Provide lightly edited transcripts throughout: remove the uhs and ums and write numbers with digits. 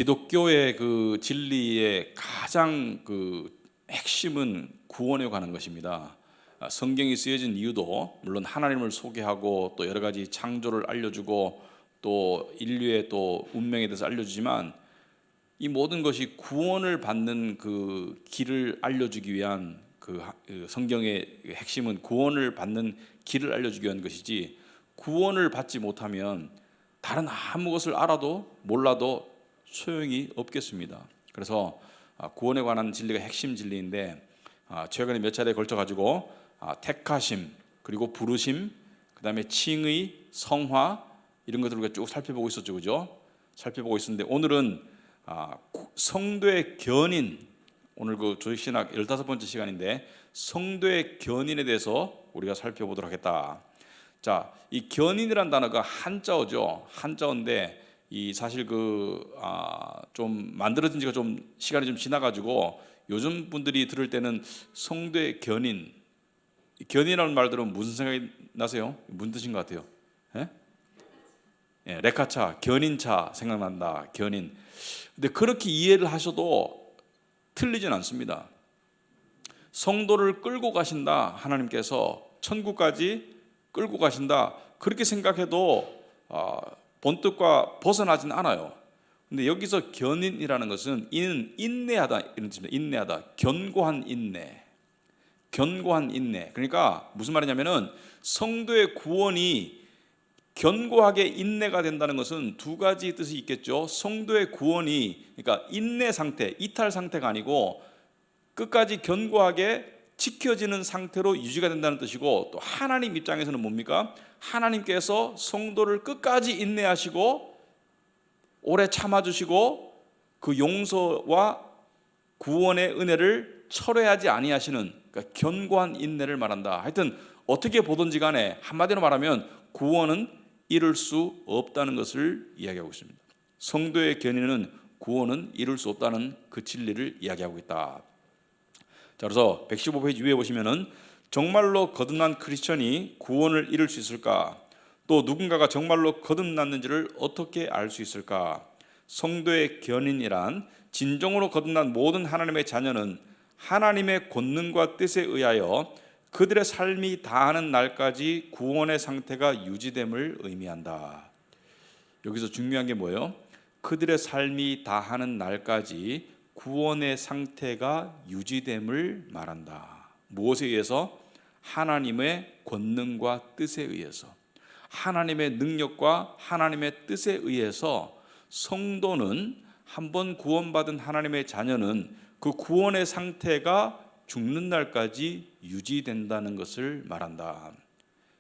기독교의 그 진리의 가장 그 핵심은 구원에 관한 것입니다. 성경이 쓰여진 이유도 물론 하나님을 소개하고 또 여러 가지 창조를 알려주고 또 인류의 또 운명에 대해서 알려주지만 이 모든 것이 구원을 받는 그 길을 알려주기 위한 그 성경의 핵심은 구원을 받는 길을 알려주기 위한 것이지, 구원을 받지 못하면 다른 아무 것을 알아도 몰라도 소용이 없겠습니다. 그래서 구원에 관한 진리가 핵심 진리인데, 최근에 몇 차례에 걸쳐 가지고 택하심, 그리고 부르심, 그 다음에 칭의, 성화, 이런 것들을 우리가 쭉 살펴보고 있었죠, 그죠? 살펴보고 있었는데 오늘은 성도의 견인, 오늘 그 조직신학 15번째 시간인데 성도의 견인에 대해서 우리가 살펴보도록 하겠다. 자, 이 견인이란 단어가 한자어죠. 한자어인데 이 사실 좀 만들어진 지가 좀 시간이 좀 지나가지고 요즘 분들이 들을 때는 성도의 견인, 견인이라는 말 들으면 무슨 생각이 나세요? 무슨 뜻인 것 같아요? 예, 레카차, 견인차 생각난다. 견인. 근데 그렇게 이해를 하셔도 틀리진 않습니다. 성도를 끌고 가신다, 하나님께서 천국까지 끌고 가신다, 그렇게 생각해도 본뜻과 벗어나진 않아요. 근데 여기서 견인이라는 것은 이는 인내하다, 이런 뜻입니다. 인내하다, 견고한 인내, 견고한 인내. 그러니까 무슨 말이냐면은 성도의 구원이 견고하게 인내가 된다는 것은 두 가지 뜻이 있겠죠. 성도의 구원이 그러니까 인내 상태, 이탈 상태가 아니고 끝까지 견고하게 지켜지는 상태로 유지가 된다는 뜻이고, 또 하나님 입장에서는 뭡니까? 하나님께서 성도를 끝까지 인내하시고 오래 참아주시고 그 용서와 구원의 은혜를 철회하지 아니하시는, 그러니까 견고한 인내를 말한다. 하여튼 어떻게 보든지 간에 한마디로 말하면 구원은 이룰 수 없다는 것을 이야기하고 있습니다. 성도의 견인은 구원은 이룰 수 없다는 그 진리를 이야기하고 있다. 자, 그래서 115페이지 위에 보시면은 정말로 거듭난 크리스천이 구원을 이룰 수 있을까? 또 누군가가 정말로 거듭났는지를 어떻게 알 수 있을까? 성도의 견인이란 진정으로 거듭난 모든 하나님의 자녀는 하나님의 권능과 뜻에 의하여 그들의 삶이 다하는 날까지 구원의 상태가 유지됨을 의미한다. 여기서 중요한 게 뭐예요? 그들의 삶이 다하는 날까지 구원의 상태가 유지됨을 말한다. 무엇에 의해서? 하나님의 권능과 뜻에 의해서, 하나님의 능력과 하나님의 뜻에 의해서 성도는, 한번 구원받은 하나님의 자녀는 그 구원의 상태가 죽는 날까지 유지된다는 것을 말한다.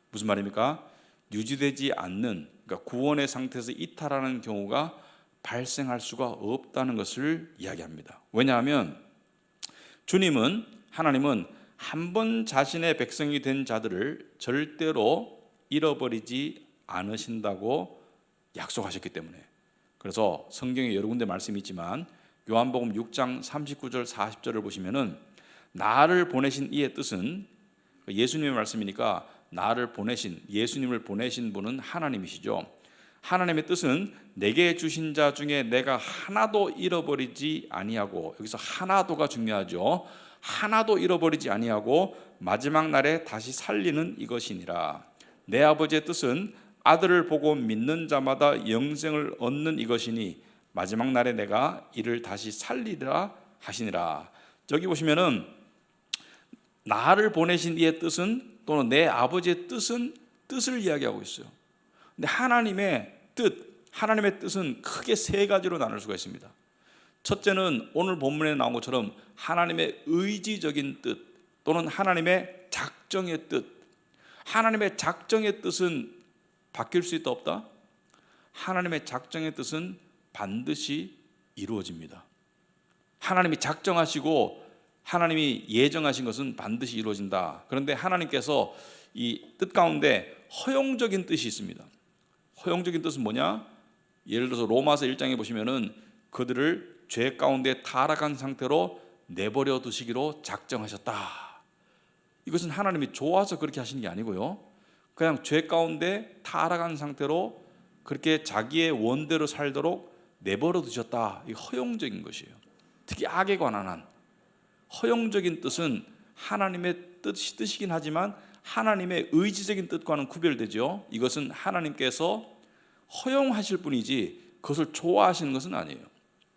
무슨 말입니까? 유지되지 않는, 그러니까 구원의 상태에서 이탈하는 경우가 발생할 수가 없다는 것을 이야기합니다. 왜냐하면 하나님은 한 번 자신의 백성이 된 자들을 절대로 잃어버리지 않으신다고 약속하셨기 때문에. 그래서 성경에 여러 군데 말씀이 있지만 요한복음 6장 39절 40절을 보시면은 나를 보내신 이의 뜻은, 예수님의 말씀이니까 나를 보내신, 예수님을 보내신 분은 하나님이시죠. 하나님의 뜻은 내게 주신 자 중에 내가 하나도 잃어버리지 아니하고, 여기서 하나도가 중요하죠. 하나도 잃어버리지 아니하고 마지막 날에 다시 살리는 이것이니라. 내 아버지의 뜻은 아들을 보고 믿는 자마다 영생을 얻는 이것이니 마지막 날에 내가 이를 다시 살리리라 하시니라. 저기 보시면은 나를 보내신 이의 뜻은, 또는 내 아버지의 뜻은, 뜻을 이야기하고 있어요. 근데 하나님의 뜻은 크게 세 가지로 나눌 수가 있습니다. 첫째는 오늘 본문에 나온 것처럼 하나님의 의지적인 뜻, 또는 하나님의 작정의 뜻. 하나님의 작정의 뜻은 바뀔 수 있다 없다? 하나님의 작정의 뜻은 반드시 이루어집니다. 하나님이 작정하시고 하나님이 예정하신 것은 반드시 이루어진다. 그런데 하나님께서 이 뜻 가운데 허용적인 뜻이 있습니다. 허용적인 뜻은 뭐냐? 예를 들어서 로마서 1장에 보시면은 그들을 죄 가운데 타락한 상태로 내버려 두시기로 작정하셨다. 이것은 하나님이 좋아서 그렇게 하시는 게 아니고요, 그냥 죄 가운데 타락한 상태로 그렇게 자기의 원대로 살도록 내버려 두셨다. 이 허용적인 것이에요. 특히 악에 관한 한 허용적인 뜻은 하나님의 뜻이긴 하지만 하나님의 의지적인 뜻과는 구별되죠. 이것은 하나님께서 허용하실 뿐이지 그것을 좋아하시는 것은 아니에요.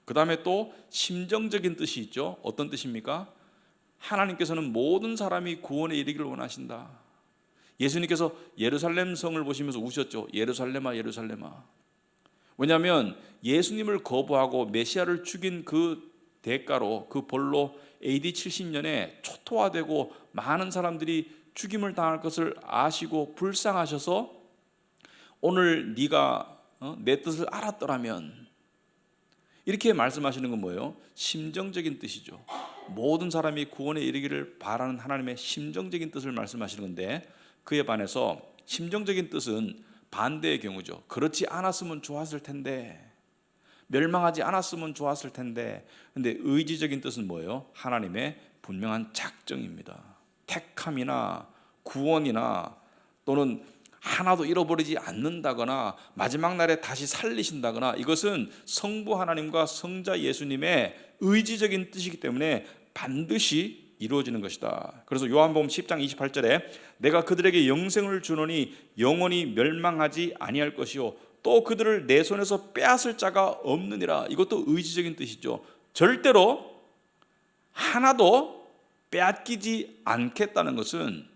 그 다음에 또 심정적인 뜻이 있죠. 어떤 뜻입니까? 하나님께서는 모든 사람이 구원에 이르기를 원하신다. 예수님께서 예루살렘 성을 보시면서 우셨죠. 예루살렘아 예루살렘아. 왜냐하면 예수님을 거부하고 메시아를 죽인 그 대가로, 그 벌로 AD 70년에 초토화되고 많은 사람들이 죽임을 당할 것을 아시고 불쌍하셔서 오늘 네가 내 뜻을 알았더라면, 이렇게 말씀하시는 건 뭐예요? 심정적인 뜻이죠. 모든 사람이 구원에 이르기를 바라는 하나님의 심정적인 뜻을 말씀하시는 건데, 그에 반해서 심정적인 뜻은 반대의 경우죠. 그렇지 않았으면 좋았을 텐데, 멸망하지 않았으면 좋았을 텐데. 근데 의지적인 뜻은 뭐예요? 하나님의 분명한 작정입니다. 택함이나 구원이나 또는 하나도 잃어버리지 않는다거나 마지막 날에 다시 살리신다거나, 이것은 성부 하나님과 성자 예수님의 의지적인 뜻이기 때문에 반드시 이루어지는 것이다. 그래서 요한복음 10장 28절에 내가 그들에게 영생을 주노니 영원히 멸망하지 아니할 것이요 또 그들을 내 손에서 빼앗을 자가 없느니라. 이것도 의지적인 뜻이죠. 절대로 하나도 빼앗기지 않겠다는 것은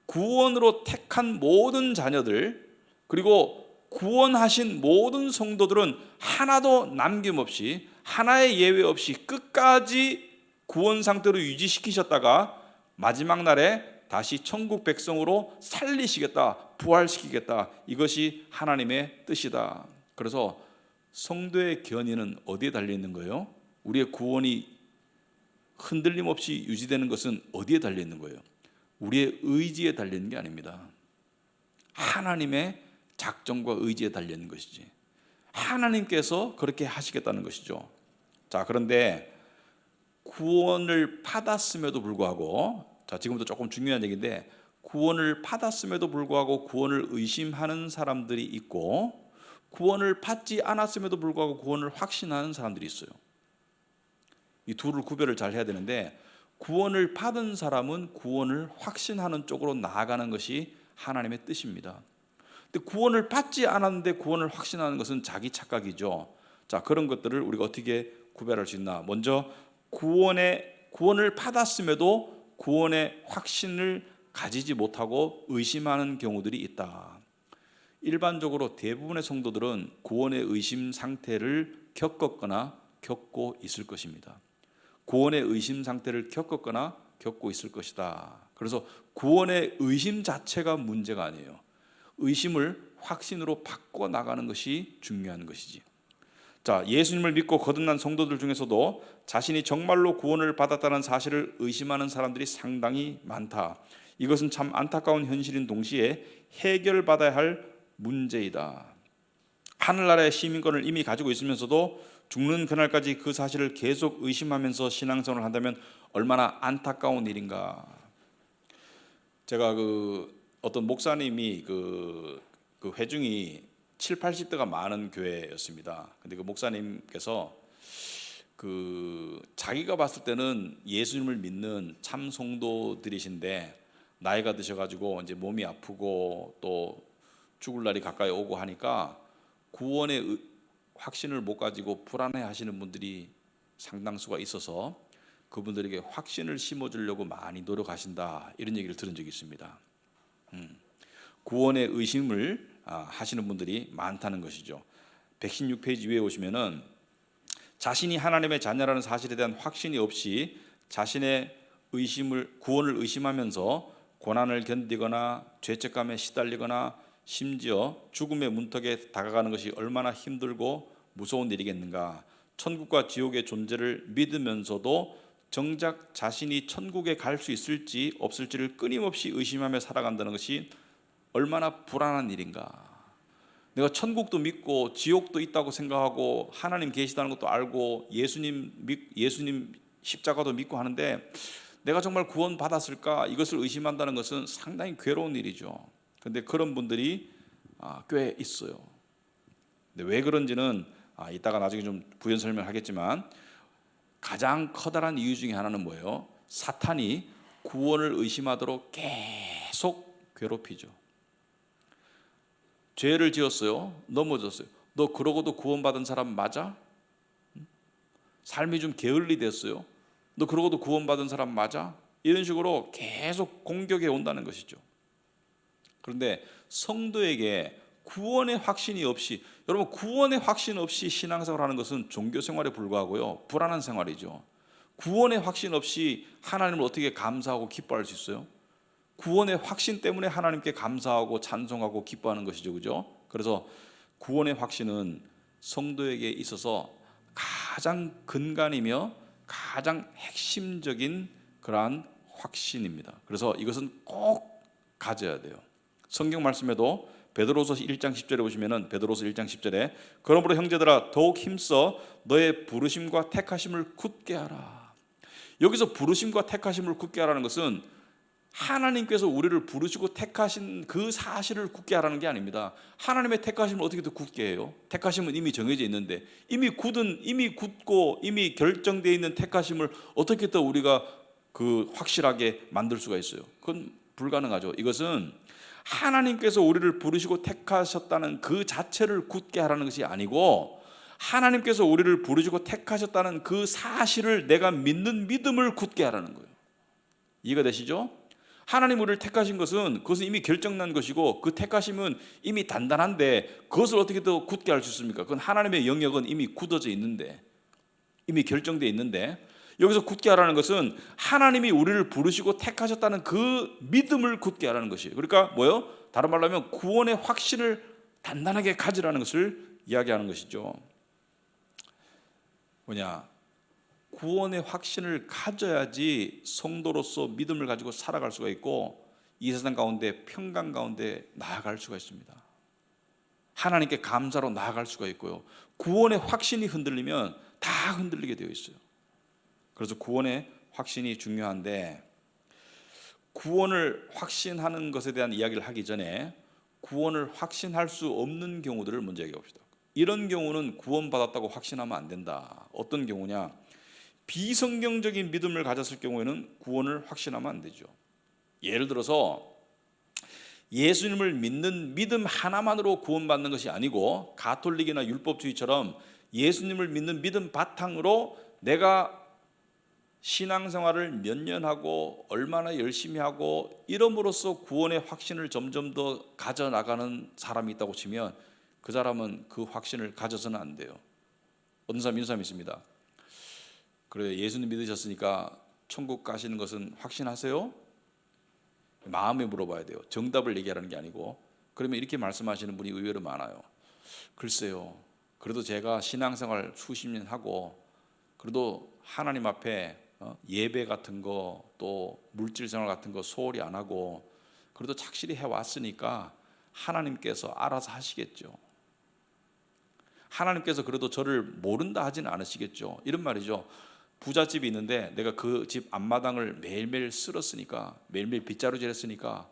구원으로 택한 모든 자녀들, 그리고 구원하신 모든 성도들은 하나도 남김없이, 하나의 예외 없이 끝까지 구원 상태로 유지시키셨다가 마지막 날에 다시 천국 백성으로 살리시겠다, 부활시키겠다. 이것이 하나님의 뜻이다. 그래서 성도의 견인은 어디에 달려 있는 거예요? 우리의 구원이 흔들림 없이 유지되는 것은 어디에 달려 있는 거예요? 우리의 의지에 달려 있는 게 아닙니다. 하나님의 작정과 의지에 달려 있는 것이지. 하나님께서 그렇게 하시겠다는 것이죠. 자, 그런데 구원을 받았음에도 불구하고, 자, 지금부터 조금 중요한 얘기인데, 구원을 받았음에도 불구하고 구원을 의심하는 사람들이 있고, 구원을 받지 않았음에도 불구하고 구원을 확신하는 사람들이 있어요. 이 둘을 구별을 잘 해야 되는데, 구원을 받은 사람은 구원을 확신하는 쪽으로 나아가는 것이 하나님의 뜻입니다. 근데 구원을 받지 않았는데 구원을 확신하는 것은 자기 착각이죠. 자, 그런 것들을 우리가 어떻게 구별할 수 있나? 먼저 구원을 받았음에도 구원의 확신을 가지지 못하고 의심하는 경우들이 있다. 일반적으로 대부분의 성도들은 구원의 의심 상태를 겪었거나 겪고 있을 것입니다. 구원의 의심 상태를 겪었거나 겪고 있을 것이다. 그래서 구원의 의심 자체가 문제가 아니에요. 의심을 확신으로 바꿔 나가는 것이 중요한 것이지. 자, 예수님을 믿고 거듭난 성도들 중에서도 자신이 정말로 구원을 받았다는 사실을 의심하는 사람들이 상당히 많다. 이것은 참 안타까운 현실인 동시에 해결받아야 할 문제이다. 하늘나라의 시민권을 이미 가지고 있으면서도 죽는 그날까지 그 사실을 계속 의심하면서 신앙생활을 한다면 얼마나 안타까운 일인가. 제가 어떤 목사님이 그 회중이 7, 80대가 많은 교회였습니다. 근데 그 목사님께서 자기가 봤을 때는 예수님을 믿는 참 성도들이신데 나이가 드셔가지고 이제 몸이 아프고 또 죽을 날이 가까이 오고 하니까 구원의 확신을 못 가지고 불안해 하시는 분들이 상당수가 있어서 그분들에게 확신을 심어주려고 많이 노력하신다, 이런 얘기를 들은 적이 있습니다. 구원의 의심을 하시는 분들이 많다는 것이죠. 116페이지 위에 오시면은 자신이 하나님의 자녀라는 사실에 대한 확신이 없이 자신의 구원을 의심하면서 고난을 견디거나 죄책감에 시달리거나 심지어 죽음의 문턱에 다가가는 것이 얼마나 힘들고 무서운 일이겠는가. 천국과 지옥의 존재를 믿으면서도 정작 자신이 천국에 갈 수 있을지 없을지를 끊임없이 의심하며 살아간다는 것이 얼마나 불안한 일인가. 내가 천국도 믿고 지옥도 있다고 생각하고 하나님 계시다는 것도 알고 예수님 십자가도 믿고 하는데 내가 정말 구원 받았을까? 이것을 의심한다는 것은 상당히 괴로운 일이죠. 그런데 그런 분들이 꽤 있어요. 근데 왜 그런지는 이따가 나중에 좀 부연 설명하겠지만 가장 커다란 이유 중에 하나는 뭐예요? 사탄이 구원을 의심하도록 계속 괴롭히죠. 죄를 지었어요. 넘어졌어요. 너 그러고도 구원받은 사람 맞아? 삶이 좀 게을리 됐어요. 너 그러고도 구원받은 사람 맞아? 이런 식으로 계속 공격해 온다는 것이죠. 그런데 성도에게 구원의 확신이 없이, 여러분 구원의 확신 없이 신앙생활을 하는 것은 종교생활에 불과하고요, 불안한 생활이죠. 구원의 확신 없이 하나님을 어떻게 감사하고 기뻐할 수 있어요? 구원의 확신 때문에 하나님께 감사하고 찬송하고 기뻐하는 것이죠, 그죠? 그래서 구원의 확신은 성도에게 있어서 가장 근간이며 가장 핵심적인 그러한 확신입니다. 그래서 이것은 꼭 가져야 돼요. 성경 말씀에도 베드로서 1장 10절에 보시면은, 베드로서 1장 10절에 그러므로 형제들아 더욱 힘써 너의 부르심과 택하심을 굳게 하라. 여기서 부르심과 택하심을 굳게 하라는 것은 하나님께서 우리를 부르시고 택하신 그 사실을 굳게 하라는 게 아닙니다. 하나님의 택하심을 어떻게 더 굳게 해요? 택하심은 이미 정해져 있는데, 이미 굳고 이미 결정되어 있는 택하심을 어떻게 더 우리가 그 확실하게 만들 수가 있어요? 그건 불가능하죠. 이것은 하나님께서 우리를 부르시고 택하셨다는 그 자체를 굳게 하라는 것이 아니고, 하나님께서 우리를 부르시고 택하셨다는 그 사실을 내가 믿는 믿음을 굳게 하라는 거예요. 이해가 되시죠? 하나님 우리를 택하신 것은 그것은 이미 결정난 것이고, 그 택하심은 이미 단단한데 그것을 어떻게 더 굳게 할 수 있습니까? 그건 하나님의 영역은 이미 굳어져 있는데, 이미 결정되어 있는데, 여기서 굳게 하라는 것은 하나님이 우리를 부르시고 택하셨다는 그 믿음을 굳게 하라는 것이에요. 그러니까 뭐예요? 다른 말로 하면 구원의 확신을 단단하게 가지라는 것을 이야기하는 것이죠. 뭐냐? 구원의 확신을 가져야지 성도로서 믿음을 가지고 살아갈 수가 있고, 이 세상 가운데 평강 가운데 나아갈 수가 있습니다. 하나님께 감사로 나아갈 수가 있고요. 구원의 확신이 흔들리면 다 흔들리게 되어 있어요. 그래서 구원의 확신이 중요한데, 구원을 확신하는 것에 대한 이야기를 하기 전에 구원을 확신할 수 없는 경우들을 먼저 얘기해 봅시다. 이런 경우는 구원받았다고 확신하면 안 된다. 어떤 경우냐? 비성경적인 믿음을 가졌을 경우에는 구원을 확신하면 안 되죠. 예를 들어서 예수님을 믿는 믿음 하나만으로 구원받는 것이 아니고, 가톨릭이나 율법주의처럼 예수님을 믿는 믿음 바탕으로 내가 신앙생활을 몇 년 하고 얼마나 열심히 하고 이름으로써 구원의 확신을 점점 더 가져나가는 사람이 있다고 치면, 그 사람은 그 확신을 가져서는 안 돼요. 어떤 사람 이런 사람이 있습니다. 그래, 예수님 믿으셨으니까 천국 가시는 것은 확신하세요? 마음에 물어봐야 돼요. 정답을 얘기하라는 게 아니고. 그러면 이렇게 말씀하시는 분이 의외로 많아요. 글쎄요, 그래도 제가 신앙생활 수십 년 하고 그래도 하나님 앞에 예배 같은 거, 또 물질생활 같은 거 소홀히 안 하고 그래도 착실히 해왔으니까 하나님께서 알아서 하시겠죠. 하나님께서 그래도 저를 모른다 하지는 않으시겠죠. 이런 말이죠. 부잣집이 있는데 내가 그 집 앞마당을 매일매일 쓸었으니까, 매일매일 빗자루질 했으니까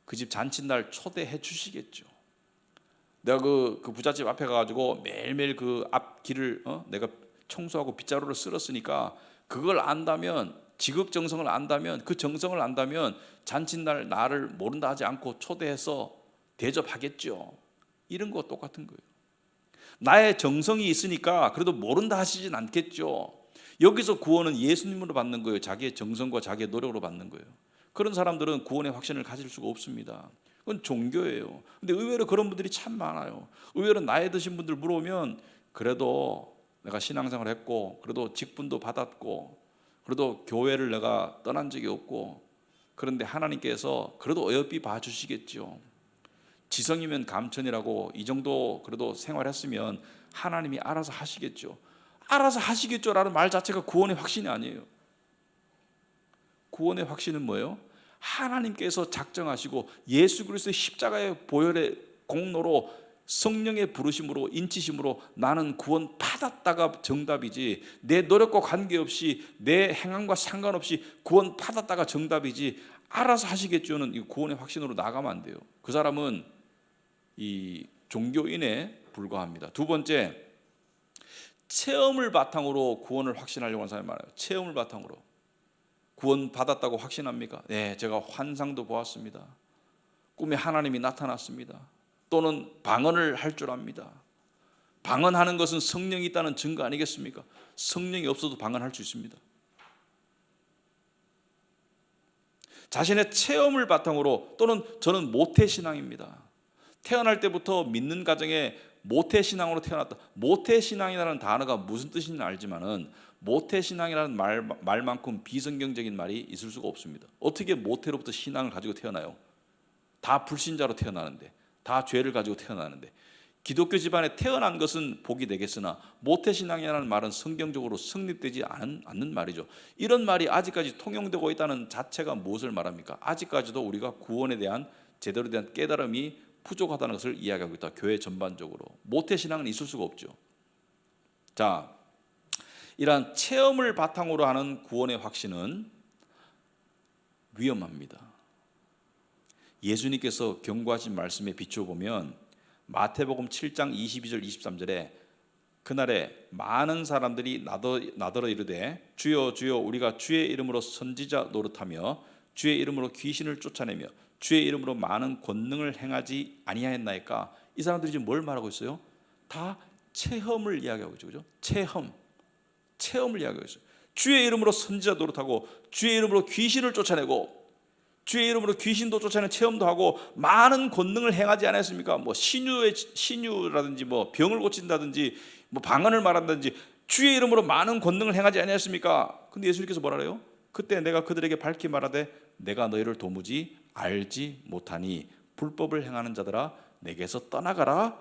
그 집 잔칫날 초대해 주시겠죠. 내가 그 부잣집 앞에 가가지고 매일매일 그 앞길을 내가 청소하고 빗자루를 쓸었으니까, 그걸 안다면, 지극정성을 안다면, 그 정성을 안다면 잔칫날 나를 모른다 하지 않고 초대해서 대접하겠죠. 이런 거 똑같은 거예요. 나의 정성이 있으니까 그래도 모른다 하시진 않겠죠. 여기서 구원은 예수님으로 받는 거예요. 자기의 정성과 자기의 노력으로 받는 거예요. 그런 사람들은 구원의 확신을 가질 수가 없습니다. 그건 종교예요. 근데 의외로 그런 분들이 참 많아요. 의외로 나이 드신 분들 물어보면, 그래도 내가 신앙생활 했고 그래도 직분도 받았고 그래도 교회를 내가 떠난 적이 없고, 그런데 하나님께서 그래도 어여삐 봐주시겠죠. 지성이면 감천이라고, 이 정도 그래도 생활했으면 하나님이 알아서 하시겠죠. 알아서 하시겠죠라는 말 자체가 구원의 확신이 아니에요. 구원의 확신은 뭐예요? 하나님께서 작정하시고 예수 그리스도의 십자가의 보혈의 공로로, 성령의 부르심으로, 인치심으로 나는 구원 받았다가 정답이지, 내 노력과 관계없이 내 행함과 상관없이 구원 받았다가 정답이지, 알아서 하시겠죠는 이 구원의 확신으로 나가면 안 돼요. 그 사람은 이 종교인에 불과합니다. 두 번째, 체험을 바탕으로 구원을 확신하려고 하는 사람이 많아요. 체험을 바탕으로. 구원 받았다고 확신합니까? 네, 제가 환상도 보았습니다. 꿈에 하나님이 나타났습니다. 또는 방언을 할 줄 압니다. 방언하는 것은 성령이 있다는 증거 아니겠습니까? 성령이 없어도 방언할 수 있습니다. 자신의 체험을 바탕으로, 또는 저는 모태신앙입니다. 태어날 때부터 믿는 가정에 모태신앙으로 태어났다. 모태신앙이라는 단어가 무슨 뜻인지 알지만은 모태신앙이라는 말만큼 비성경적인 말이 있을 수가 없습니다. 어떻게 모태로부터 신앙을 가지고 태어나요? 다 불신자로 태어나는데, 다 죄를 가지고 태어나는데, 기독교 집안에 태어난 것은 복이 되겠으나 모태신앙이라는 말은 성경적으로 성립되지 않는 말이죠. 이런 말이 아직까지 통용되고 있다는 자체가 무엇을 말합니까? 아직까지도 우리가 구원에 대한 제대로 된 깨달음이 부족하다는 것을 이야기하고 있다. 교회 전반적으로. 모태신앙은 있을 수가 없죠. 자, 이러한 체험을 바탕으로 하는 구원의 확신은 위험합니다. 예수님께서 경고하신 말씀에 비춰보면 마태복음 7장 22절 23절에 그날에 많은 사람들이 나더러 이르되 주여 주여 우리가 주의 이름으로 선지자 노릇하며 주의 이름으로 귀신을 쫓아내며 주의 이름으로 많은 권능을 행하지 아니하였나이까. 이 사람들이 지금 뭘 말하고 있어요? 다 체험을 이야기하고 있죠. 그죠? 체험을 이야기하고 있어요. 주의 이름으로 선지자 노릇하고 주의 이름으로 귀신을 쫓아내고 주의 이름으로 귀신도 쫓아내는 체험도 하고 많은 권능을 행하지 않았습니까? 뭐 신유라든지 뭐 병을 고친다든지 뭐 방언을 말한다든지 주의 이름으로 많은 권능을 행하지 않았습니까? 근데 예수님께서 뭐라 그래요? 그때 내가 그들에게 밝히 말하되 내가 너희를 도무지 알지 못하니 불법을 행하는 자들아 내게서 떠나가라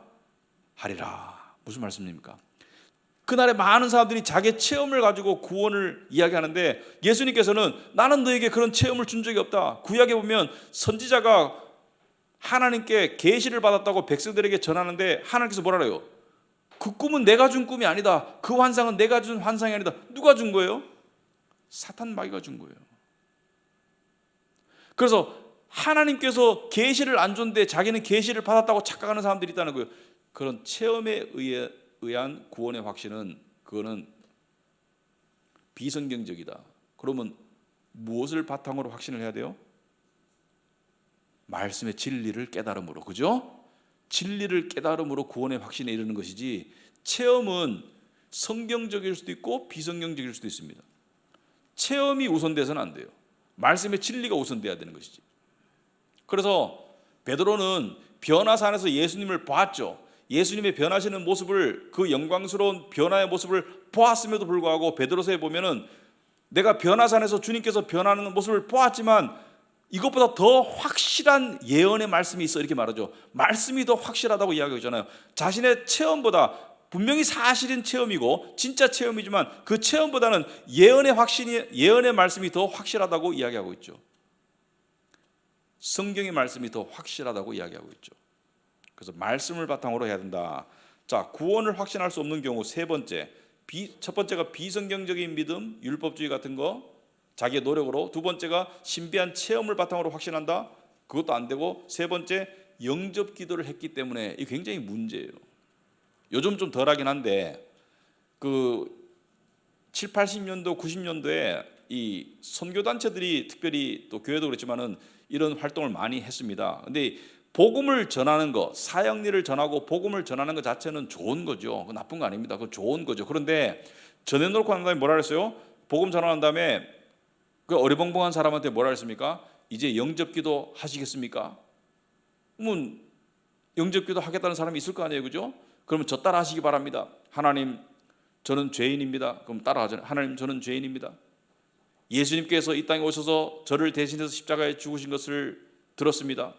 하리라. 무슨 말씀입니까? 그날에 많은 사람들이 자기의 체험을 가지고 구원을 이야기하는데 예수님께서는 나는 너에게 그런 체험을 준 적이 없다. 구약에 보면 선지자가 하나님께 계시를 받았다고 백성들에게 전하는데 하나님께서 뭐라 그래요? 그 꿈은 내가 준 꿈이 아니다. 그 환상은 내가 준 환상이 아니다. 누가 준 거예요? 사탄 마귀가 준 거예요. 그래서 하나님께서 계시를 안 줬는데 자기는 계시를 받았다고 착각하는 사람들이 있다는 거예요. 그런 체험에 의한 구원의 확신은 그거는 비성경적이다. 그러면 무엇을 바탕으로 확신을 해야 돼요? 말씀의 진리를 깨달음으로, 그죠? 진리를 깨달음으로 구원의 확신에 이르는 것이지 체험은 성경적일 수도 있고 비성경적일 수도 있습니다. 체험이 우선돼서는 안 돼요. 말씀의 진리가 우선돼야 되는 것이지. 그래서 베드로는 변화산에서 예수님을 봤죠. 예수님의 변하시는 모습을, 그 영광스러운 변화의 모습을 보았음에도 불구하고 베드로서에 보면은 내가 변화산에서 주님께서 변하는 모습을 보았지만 이것보다 더 확실한 예언의 말씀이 있어 이렇게 말하죠. 말씀이 더 확실하다고 이야기하잖아요. 자신의 체험보다, 분명히 사실인 체험이고 진짜 체험이지만 그 체험보다는 예언의 말씀이 더 확실하다고 이야기하고 있죠. 성경의 말씀이 더 확실하다고 이야기하고 있죠. 그래서 말씀을 바탕으로 해야 된다. 자, 구원을 확신할 수 없는 경우 세 번째, 첫 번째가 비성경적인 믿음, 율법주의 같은 거, 자기의 노력으로. 두 번째가 신비한 체험을 바탕으로 확신한다. 그것도 안 되고, 세 번째 영접 기도를 했기 때문에 이게 굉장히 문제예요. 요즘 좀 덜하긴 한데 그 7, 80년도, 90년도에 이 선교단체들이 특별히 또 교회도 그렇지만은 이런 활동을 많이 했습니다. 근데 복음을 전하는 거, 사역일을 전하고 복음을 전하는 것 자체는 좋은 거죠. 나쁜 거 아닙니다. 그거 좋은 거죠. 그런데 전해놓고 난 다음에 뭐라 그랬어요? 복음 전하는 다음에 그 어리벙벙한 사람한테 뭐라 그랬습니까? 이제 영접기도 하시겠습니까? 그러면 영접기도 하겠다는 사람이 있을 거 아니에요, 그죠? 그러면 저 따라 하시기 바랍니다. 하나님, 저는 죄인입니다. 그럼 따라하잖아요. 하나님, 저는 죄인입니다. 예수님께서 이 땅에 오셔서 저를 대신해서 십자가에 죽으신 것을 들었습니다.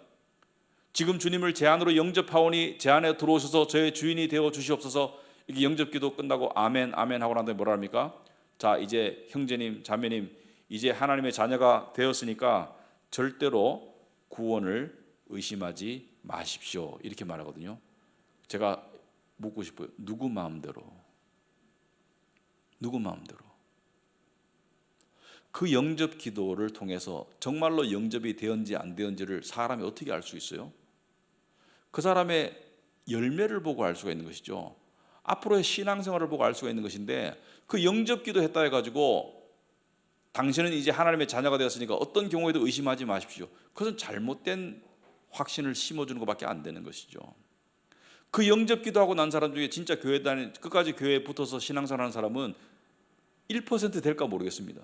지금 주님을 제 안으로 영접하오니 제 안에 들어오셔서 저의 주인이 되어 주시옵소서. 이렇게 영접기도 끝나고 아멘 아멘 하고 난 다음에 뭐라 합니까? 자, 이제 형제님 자매님 이제 하나님의 자녀가 되었으니까 절대로 구원을 의심하지 마십시오. 이렇게 말하거든요. 제가 묻고 싶어요. 누구 마음대로? 그 영접 기도를 통해서 정말로 영접이 되었는지 안 되었는지를 사람이 어떻게 알 수 있어요? 그 사람의 열매를 보고 알 수가 있는 것이죠. 앞으로의 신앙생활을 보고 알 수가 있는 것인데, 그 영접기도 했다 해가지고 당신은 이제 하나님의 자녀가 되었으니까 어떤 경우에도 의심하지 마십시오. 그것은 잘못된 확신을 심어주는 것밖에 안 되는 것이죠. 그 영접기도 하고 난 사람 중에 진짜 교회 다니 끝까지 교회에 붙어서 신앙생활하는 사람은 1% 될까 모르겠습니다.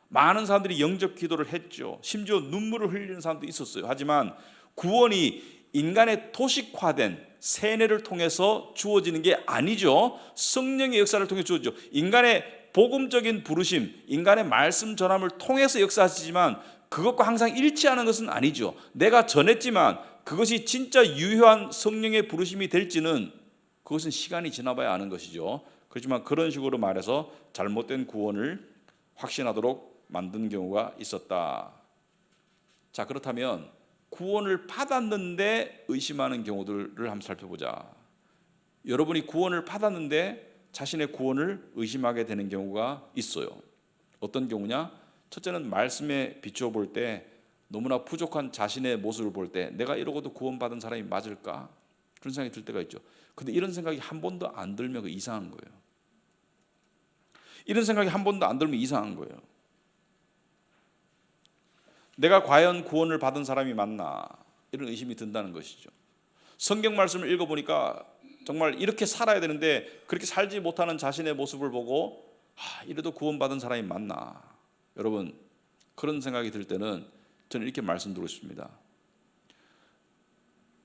많은 사람들이 영접 기도를 했죠. 심지어 눈물을 흘리는 사람도 있었어요. 하지만 구원이 인간의 도식화된 세뇌를 통해서 주어지는 게 아니죠. 성령의 역사를 통해 주어지죠. 인간의 복음적인 부르심, 인간의 말씀 전함을 통해서 역사하시지만 그것과 항상 일치하는 것은 아니죠. 내가 전했지만 그것이 진짜 유효한 성령의 부르심이 될지는 그것은 시간이 지나봐야 아는 것이죠. 그렇지만 그런 식으로 말해서 잘못된 구원을 확신하도록 만든 경우가 있었다. 자, 그렇다면 구원을 받았는데 의심하는 경우들을 한번 살펴보자. 여러분이 구원을 받았는데 자신의 구원을 의심하게 되는 경우가 있어요. 어떤 경우냐? 첫째는 말씀에 비추어 볼 때 너무나 부족한 자신의 모습을 볼 때 내가 이러고도 구원받은 사람이 맞을까? 그런 생각이 들 때가 있죠. 근데 이런 생각이 한 번도 안 들면 이상한 거예요. 이런 생각이 한 번도 안 들면 이상한 거예요. 내가 과연 구원을 받은 사람이 맞나? 이런 의심이 든다는 것이죠. 성경 말씀을 읽어보니까 정말 이렇게 살아야 되는데 그렇게 살지 못하는 자신의 모습을 보고 이래도 구원받은 사람이 맞나? 여러분, 그런 생각이 들 때는 저는 이렇게 말씀드리고 싶습니다.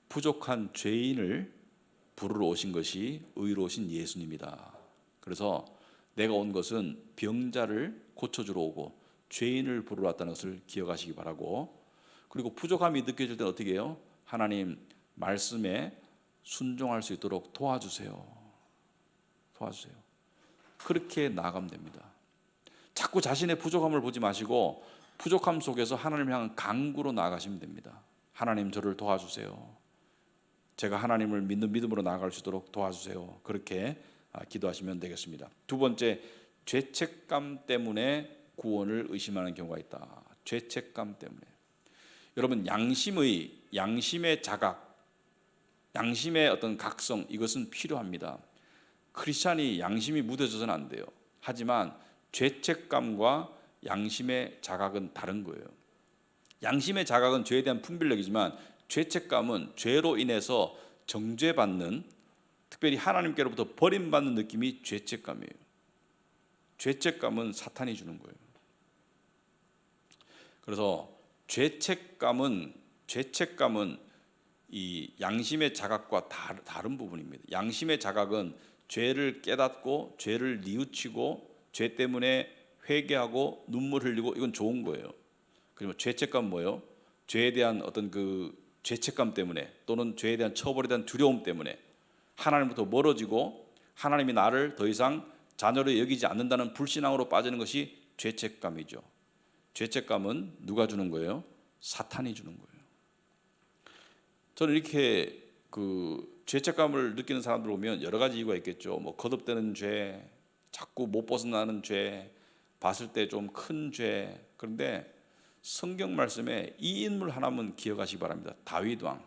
부족한 죄인을 부르러 오신 것이 의로우신 예수님이다. 그래서 내가 온 것은 병자를 고쳐주러 오고 죄인을 부르러 왔다는 것을 기억하시기 바라고, 그리고 부족함이 느껴질 때는 어떻게 해요? 하나님 말씀에 순종할 수 있도록 도와주세요. 도와주세요. 그렇게 나아가면 됩니다. 자꾸 자신의 부족함을 보지 마시고 부족함 속에서 하나님을 향한 간구로 나아가시면 됩니다. 하나님 저를 도와주세요. 제가 하나님을 믿는 믿음으로 나아갈 수 있도록 도와주세요. 그렇게 기도하시면 되겠습니다. 두 번째, 죄책감 때문에 구원을 의심하는 경우가 있다. 죄책감 때문에. 여러분, 양심의 자각, 양심의 어떤 각성, 이것은 필요합니다. 크리스찬이 양심이 무뎌져서는 안 돼요. 하지만 죄책감과 양심의 자각은 다른 거예요. 양심의 자각은 죄에 대한 분별력이지만 죄책감은 죄로 인해서 정죄받는, 특별히 하나님께로부터 버림받는 느낌이 죄책감이에요. 죄책감은 사탄이 주는 거예요. 그래서 죄책감은 이 양심의 자각과 다른 부분입니다. 양심의 자각은 죄를 깨닫고 죄를 뉘우치고 죄 때문에 회개하고 눈물 흘리고, 이건 좋은 거예요. 그리고 죄책감 뭐예요? 죄에 대한 어떤 그 죄책감 때문에, 또는 죄에 대한 처벌에 대한 두려움 때문에 하나님부터 멀어지고 하나님이 나를 더 이상 자녀로 여기지 않는다는 불신앙으로 빠지는 것이 죄책감이죠. 죄책감은 누가 주는 거예요? 사탄이 주는 거예요. 저는 이렇게 그 죄책감을 느끼는 사람들 보면 여러 가지 이유가 있겠죠. 뭐 거듭되는 죄, 자꾸 못 벗어나는 죄, 봤을 때 좀 큰 죄. 그런데 성경 말씀에 이 인물 하나만 기억하시기 바랍니다. 다윗 왕.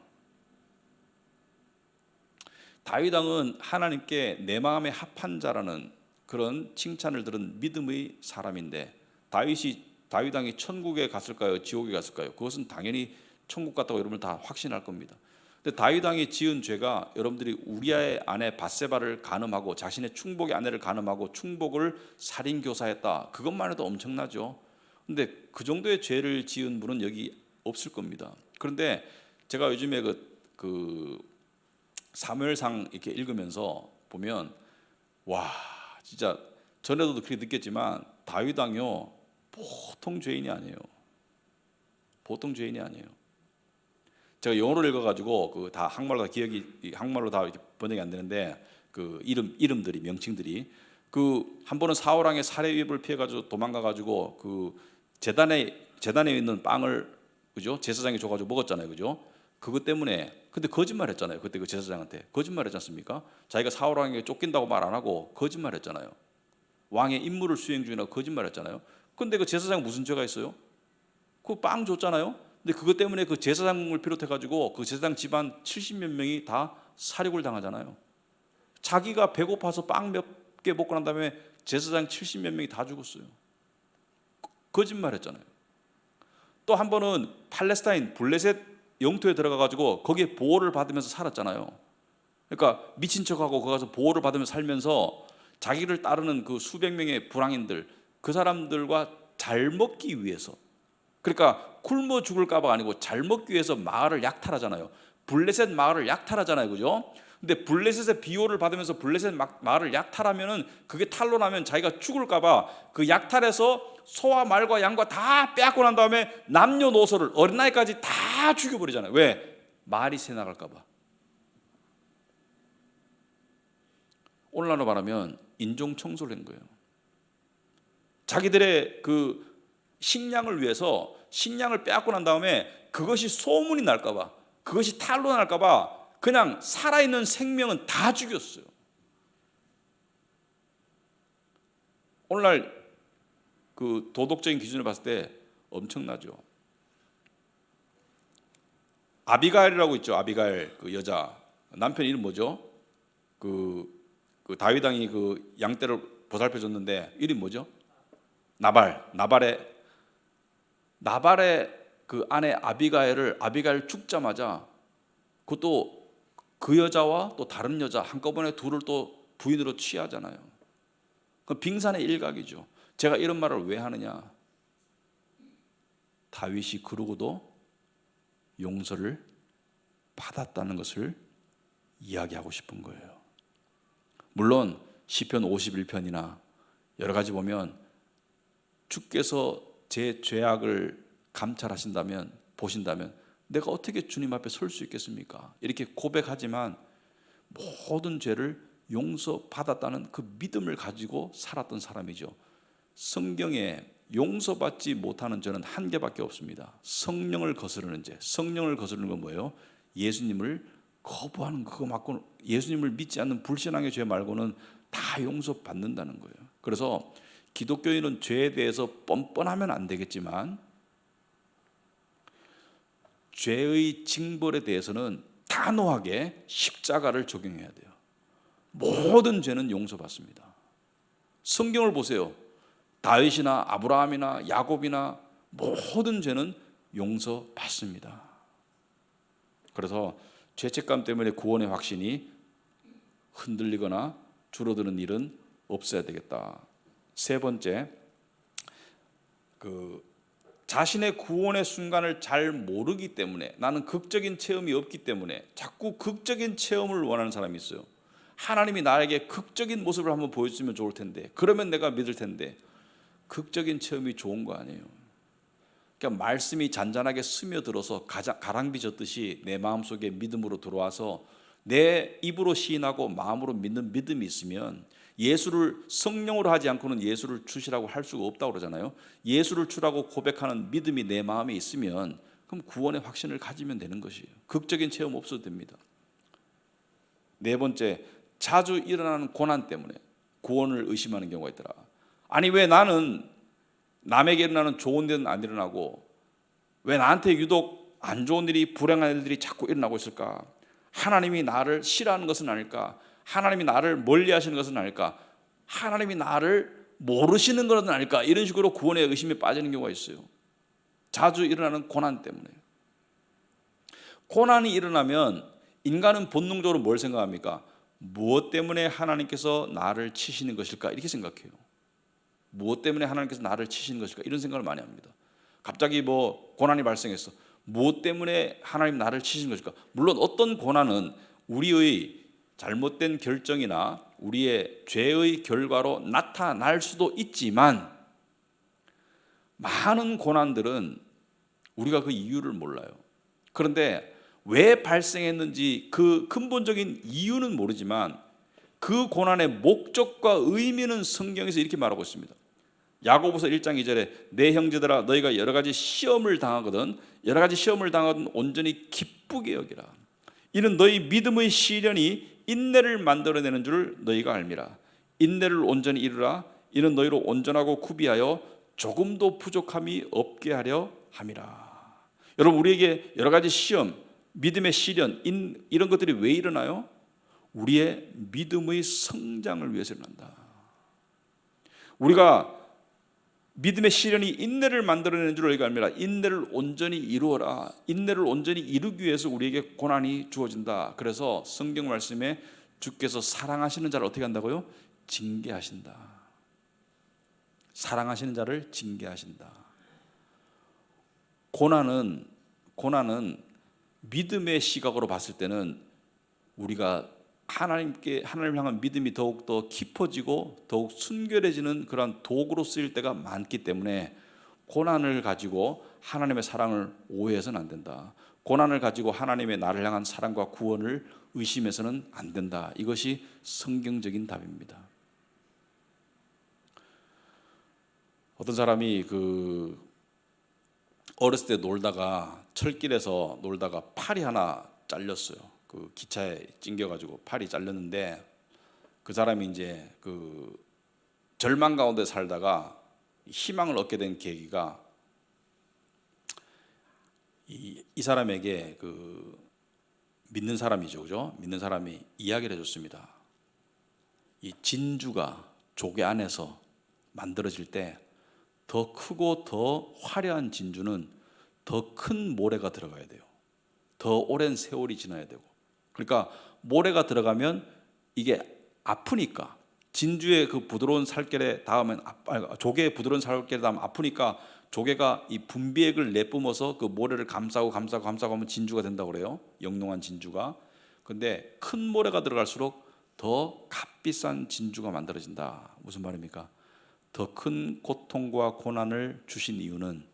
다윗 왕은 하나님께 내 마음에 합한 자라는 그런 칭찬을 들은 믿음의 사람인데, 다윗 왕이 천국에 갔을까요? 지옥에 갔을까요? 그것은 당연히 천국 갔다고 여러분 다 확신할 겁니다. 근데 다윗 왕이 지은 죄가, 여러분들이 우리아의 아내 밧세바를 간음하고 자신의 충복의 아내를 간음하고 충복을 살인 교사했다. 그것만 해도 엄청나죠. 근데 그 정도의 죄를 지은 분은 여기 없을 겁니다. 그런데 제가 요즘에 그 사무엘상 이렇게 읽으면서 보면, 와, 진짜 전에도 그렇게 느꼈지만 다윗 왕이요, 보통 죄인이 아니에요. 보통 죄인이 아니에요. 제가 영어로 읽어가지고 그 다 한국말로 다 번역이 안 되는데, 그 이름들이, 명칭들이, 그 한 번은 사울 왕의 살해 위협을 피해가지고 도망가가지고 그 제단에 있는 빵을, 그죠? 제사장이 줘가지고 먹었잖아요, 그죠? 그것 때문에. 근데 거짓말했잖아요. 그때 그 제사장한테 거짓말했지 않습니까? 자기가 사울 왕에게 쫓긴다고 말 안 하고 거짓말했잖아요. 왕의 임무를 수행 중이라고 거짓말했잖아요. 근데 그 제사장 무슨 죄가 있어요? 그 빵 줬잖아요. 근데 그것 때문에 그 제사장을 비롯해가지고 그 제사장 집안 70몇 명이 다 살육을 당하잖아요. 자기가 배고파서 빵 몇 개 먹고 난 다음에 제사장 70몇 명이 다 죽었어요. 거짓말했잖아요. 또 한 번은 팔레스타인 블레셋 영토에 들어가가지고 거기에 보호를 받으면서 살았잖아요. 그러니까 미친 척하고 거기 가서 보호를 받으면서 살면서 자기를 따르는 그 수백 명의 불황인들, 그 사람들과 잘 먹기 위해서, 그러니까 굶어 죽을까 봐 아니고 잘 먹기 위해서 마을을 약탈하잖아요. 블레셋 마을을 약탈하잖아요, 그죠? 근데 블레셋의 비호를 받으면서 블레셋 마을을 약탈하면은 그게 탄로나면 자기가 죽을까 봐 그 약탈해서 소와 말과 양과 다 빼앗고 난 다음에 남녀노소를 어린아이까지 다 죽여버리잖아요. 왜? 말이 새 나갈까 봐. 오늘날로 말하면 인종 청소를 한 거예요. 자기들의 그 식량을 위해서 식량을 빼앗고 난 다음에 그것이 소문이 날까 봐, 그것이 탄로 날까 봐 그냥 살아있는 생명은 다 죽였어요. 오늘날 그 도덕적인 기준을 봤을 때 엄청나죠. 아비가일이라고 있죠. 아비가일, 그 여자 남편 이름 뭐죠? 그 다윗 왕이 그 양떼를 보살펴 줬는데 이름 뭐죠? 나발의 그 아내 아비가일 죽자마자 그것도 그 여자와 또 다른 여자 한꺼번에 둘을 또 부인으로 취하잖아요. 그 빙산의 일각이죠. 제가 이런 말을 왜 하느냐? 다윗이 그러고도 용서를 받았다는 것을 이야기하고 싶은 거예요. 물론 시편 51편이나 여러 가지 보면 주께서 제 죄악을 감찰하신다면, 보신다면 내가 어떻게 주님 앞에 설 수 있겠습니까? 이렇게 고백하지만 모든 죄를 용서받았다는 그 믿음을 가지고 살았던 사람이죠. 성경에 용서받지 못하는 죄는 한 개밖에 없습니다. 성령을 거스르는 죄. 성령을 거스르는 건 뭐예요? 예수님을 거부하는 거, 그거 맞고 예수님을 믿지 않는 불신앙의 죄 말고는 다 용서받는다는 거예요. 그래서 기독교인은 죄에 대해서 뻔뻔하면 안 되겠지만 죄의 징벌에 대해서는 단호하게 십자가를 적용해야 돼요. 모든 죄는 용서받습니다. 성경을 보세요. 다윗이나 아브라함이나 야곱이나 모든 죄는 용서받습니다. 그래서 죄책감 때문에 구원의 확신이 흔들리거나 줄어드는 일은 없어야 되겠다. 세 번째, 자신의 구원의 순간을 잘 모르기 때문에, 나는 극적인 체험이 없기 때문에 자꾸 극적인 체험을 원하는 사람이 있어요. 하나님이 나에게 극적인 모습을 한번 보여주면 좋을 텐데, 그러면 내가 믿을 텐데. 극적인 체험이 좋은 거 아니에요. 그러니까 말씀이 잔잔하게 스며들어서 가랑비 젓듯이 내 마음속에 믿음으로 들어와서 내 입으로 시인하고 마음으로 믿는 믿음이 있으면, 예수를 성령으로 하지 않고는 예수를 주시라고 할 수가 없다고 그러잖아요. 예수를 주라고 고백하는 믿음이 내 마음에 있으면 그럼 구원의 확신을 가지면 되는 것이에요. 극적인 체험 없어도 됩니다. 네 번째, 자주 일어나는 고난 때문에 구원을 의심하는 경우가 있더라. 아니 왜 나는 남에게 일어나는 좋은 일은 안 일어나고 왜 나한테 유독 안 좋은 일이, 불행한 일들이 자꾸 일어나고 있을까? 하나님이 나를 싫어하는 것은 아닐까? 하나님이 나를 멀리하시는 것은 아닐까? 하나님이 나를 모르시는 것은 아닐까? 이런 식으로 구원의 의심에 빠지는 경우가 있어요. 자주 일어나는 고난 때문에. 고난이 일어나면 인간은 본능적으로 뭘 생각합니까? 무엇 때문에 하나님께서 나를 치시는 것일까? 이렇게 생각해요. 무엇 때문에 하나님께서 나를 치시는 것일까? 이런 생각을 많이 합니다. 갑자기 고난이 발생했어. 무엇 때문에 하나님 나를 치시는 것일까? 물론 어떤 고난은 우리의 잘못된 결정이나 우리의 죄의 결과로 나타날 수도 있지만, 많은 고난들은 우리가 그 이유를 몰라요. 그런데 왜 발생했는지 그 근본적인 이유는 모르지만 그 고난의 목적과 의미는 성경에서 이렇게 말하고 있습니다. 야고보서 1장 2절에 내 형제들아 너희가 여러 가지 시험을 당하거든 온전히 기쁘게 여기라. 이는 너희 믿음의 시련이 인내를 만들어내는 줄 너희가 알미라. 인내를 온전히 이루라. 이는 너희로 온전하고 구비하여 조금도 부족함이 없게 하려 함이라. 여러분, 우리에게 여러 가지 시험, 믿음의 시련, 이런 것들이 왜 일어나요? 우리의 믿음의 성장을 위해서 일어난다. 우리가 믿음의 시련이 인내를 만들어내는 줄 알게 합니다. 인내를 온전히 이루어라. 인내를 온전히 이루기 위해서 우리에게 고난이 주어진다. 그래서 성경 말씀에 주께서 사랑하시는 자를 어떻게 한다고요? 징계하신다. 사랑하시는 자를 징계하신다. 고난은 믿음의 시각으로 봤을 때는 우리가 하나님을 향한 믿음이 더욱더 깊어지고 더욱 순결해지는 그런 도구로 쓰일 때가 많기 때문에 고난을 가지고 하나님의 사랑을 오해해서는 안 된다. 고난을 가지고 하나님의 나를 향한 사랑과 구원을 의심해서는 안 된다. 이것이 성경적인 답입니다. 어떤 사람이 어렸을 때 놀다가 철길에서 놀다가 팔이 하나 잘렸어요. 그 기차에 찡겨가지고 팔이 잘렸는데 그 사람이 이제 절망 가운데 살다가 희망을 얻게 된 계기가 이 사람에게 믿는 사람이죠, 그죠? 믿는 사람이 이야기를 해줬습니다. 이 진주가 조개 안에서 만들어질 때 더 크고 더 화려한 진주는 더 큰 모래가 들어가야 돼요. 더 오랜 세월이 지나야 되고. 그러니까 모래가 들어가면 이게 아프니까 진주의 그 부드러운 살결에 닿으면 조개의 부드러운 살결에 닿으면 아프니까 조개가 이 분비액을 내뿜어서 그 모래를 감싸고 하면 진주가 된다고 그래요. 영롱한 진주가. 근데 큰 모래가 들어갈수록 더 값비싼 진주가 만들어진다. 무슨 말입니까? 더 큰 고통과 고난을 주신 이유는